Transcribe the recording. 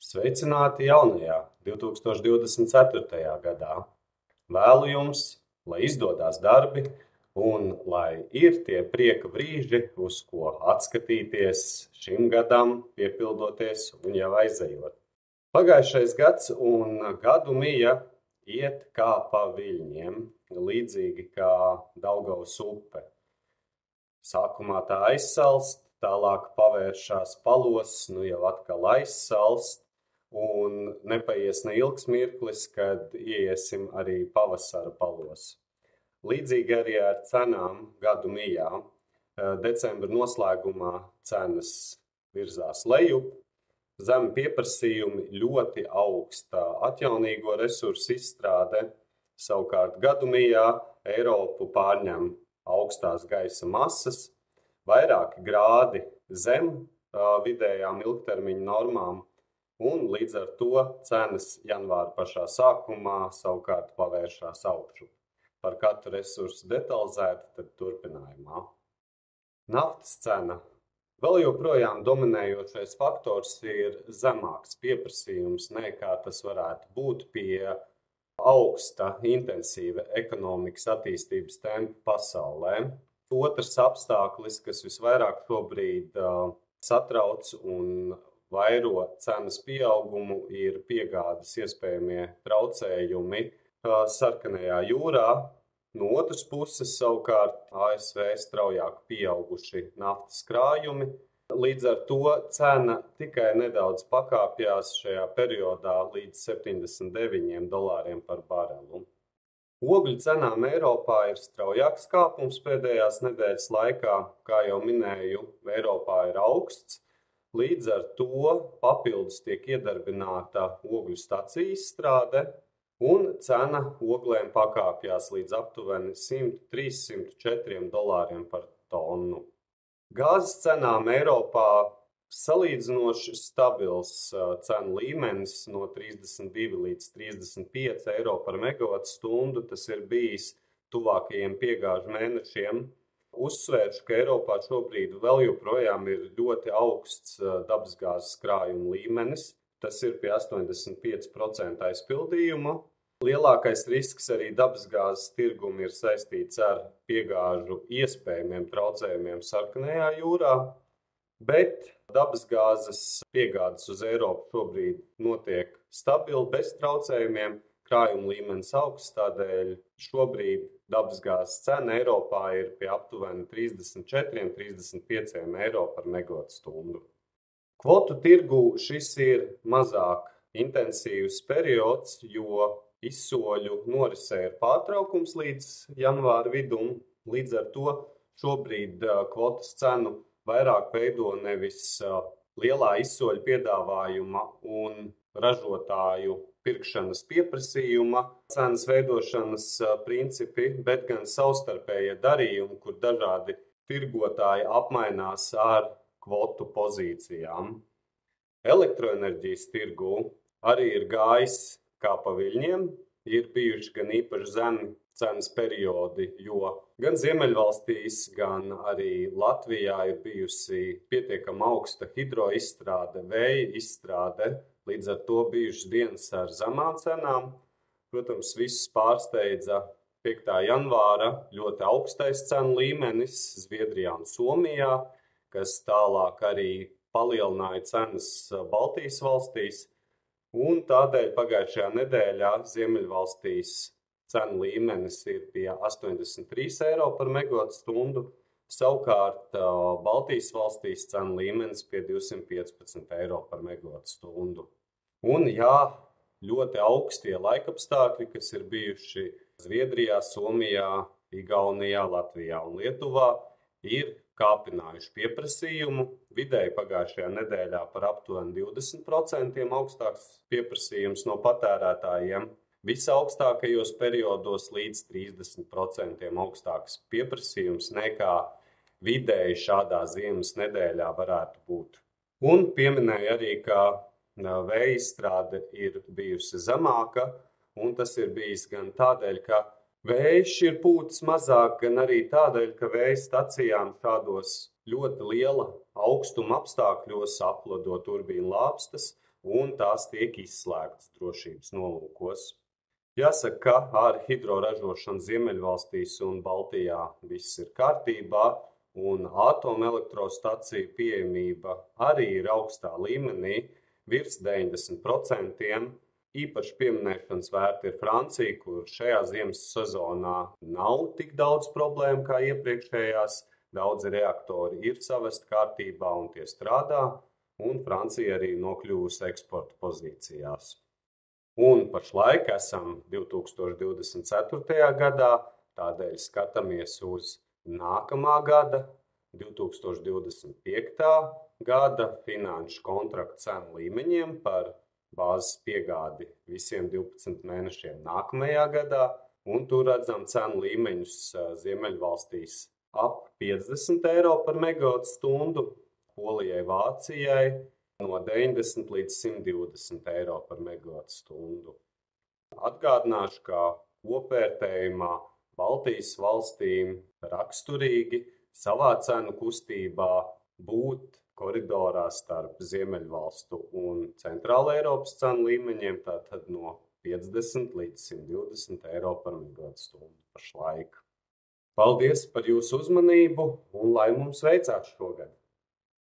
Sveicināti jaunajā 2024. gadā! Vēlu jums, lai izdodas darbi un lai ir tie prieka brīži, uz ko atskatīties šim gadam, piepildoties un jau aizejot. Pagājušais gads un gadu mija iet kā pa viļņiem, līdzīgi kā Daugavas upe. Sākumā tā aizsalst, tālāk pavēršās palos, nu jau atkal aizsalst. Un nepaies neilgs mirklis, kad iesim arī pavasara palos. Līdzīgi arī ar cenām gadu mijā. Decembra noslēgumā cenas virzās lejup, zemi pieprasījumi, ļoti augsta atjaunīgo resursu izstrāde. Savukārt gadu mijā Eiropu pārņem augstās gaisa masas, vairāki grādi zem vidējām ilgtermiņa normām. Un līdz ar to cenas janvāra pašā sākumā savukārt pavēršās augšu. Par katru resursu detalizēti tad turpinājumā. Naftas cena. Vēl joprojām dominējošais faktors ir zemāks pieprasījums, nekā tas varētu būt pie augsta, intensīva ekonomikas attīstības tempa pasaulē. Otrs apstākļis, kas visvairāk šobrīd satrauc un vairo cenas pieaugumu, ir piegādes iespējamie traucējumi Sarkanajā jūrā. No otras puses savukārt ASV straujāk pieauguši naftas krājumi. Līdz ar to cena tikai nedaudz pakāpjās šajā periodā līdz $79 par barelu. Ogļu cenām Eiropā ir straujāks kāpums pēdējās nedēļas laikā, kā jau minēju, Eiropā ir augsts. Līdz ar to papildus tiek iedarbināta ogļu staciju izstrāde un cena oglēm pakāpjās līdz aptuveni $103–104 par tonu. Gāzes cenām Eiropā salīdzinoši stabils cenu līmenis no 32 līdz 35 eiro par megavatu stundu. Tas ir bijis tuvākajiem piegāžu mēnešiem. Uzsvēršu, ka Eiropā šobrīd vēl joprojām ir ļoti augsts dabasgāzes krājuma līmenis. Tas ir pie 85% aizpildījuma. Lielākais risks arī dabasgāzes tirgum ir saistīts ar piegāžu iespējamiem traucējumiem Sarkanajā jūrā, bet dabasgāzes piegādes uz Eiropu šobrīd notiek stabili, bez traucējumiem. Krājuma līmenis augsts, tādēļ šobrīd dabasgāzes cena Eiropā ir pie aptuveni 34–35 eiro par megavatu stundu. Kvotu tirgu šis ir mazāk intensīvs periods, jo izsoļu norisē ir pārtraukums līdz janvāra vidum. Līdz ar to šobrīd kvotas cenu vairāk veido nevis lielā izsoļu piedāvājuma un ražotāju pirkšanas pieprasījuma cenas veidošanas principi, bet gan savstarpējie darījumi, kur dažādi tirgotāji apmainās ar kvotu pozīcijām. Elektroenerģijas tirgū arī ir gājis kā pa viļņiem, ir bijuši gan īpaši zemi cenas periodi, jo gan Ziemeļvalstīs, gan arī Latvijā ir bijusi pietiekama augsta hidroizstrāde, vēja izstrāde. Līdz ar to bijušas dienas ar zemām cenām. Protams, visus pārsteidza 5. janvāra ļoti augstais cenu līmenis Zviedrijā un Somijā, kas tālāk arī palielināja cenas Baltijas valstīs. Un tādēļ pagājušajā nedēļā Ziemeļvalstīs cenu līmenis ir pie 83 eiro par megavatu stundu. Savukārt Baltijas valstīs cenu līmenis pie 215 eiro par megavatu stundu. Un jā, ļoti augstie laikapstākļi, kas ir bijuši Zviedrijā, Somijā, Igaunijā, Latvijā un Lietuvā, ir kāpinājuši pieprasījumu. Vidēji pagājušajā nedēļā par aptuveni 20% augstāks pieprasījums no patērētājiem. Visaugstākajos periodos līdz 30% augstāks pieprasījums nekā vidēji šādā ziemas nedēļā varētu būt. Un pieminēja arī, ka vēja izstrāde ir bijusi zemāka, un tas ir bijis gan tādēļ, ka vējš ir pūtis mazāk, gan arī tādēļ, ka vēja stacijām šādos ļoti liela augstuma apstākļos aplodo turbīnu lāpstas, un tās tiek izslēgtas drošības nolūkos. Jāsaka, ka ar hidroražošanu Ziemeļvalstīs un Baltijā viss ir kārtībā, un atomelektrostaciju pieejamība arī ir augstā līmenī, virs 90%. Īpaši pieminēšanas vērta ir Francija, kur šajā ziemas sezonā nav tik daudz problēmu kā iepriekšējās. Daudzi reaktori ir savesti kārtībā un tie strādā, un Francija arī nokļuvusi eksporta pozīcijās. Un pašlaik esam 2024. gadā, tādēļ skatāmies uz nākamā gada, 2025. gada finanšu kontraktu cenu līmeņiem par bāzes piegādi visiem 12 mēnešiem nākamajā gadā, un tur redzam cenu līmeņus Ziemeļvalstīs ap 50 eiro par megawatu stundu, Polijai, Vācijai no 90 līdz 120 eiro par megawatu stundu. Atgādināšu, ka kopvērtējumā Baltijas valstīm raksturīgi savā cenu kustībā būt koridorā starp Ziemeļvalstu un Centrāla Eiropas cenu līmeņiem, tātad no 50 līdz 120 eiro par megawatu stundu pašlaik. Paldies par jūsu uzmanību un lai mums veicās šogad!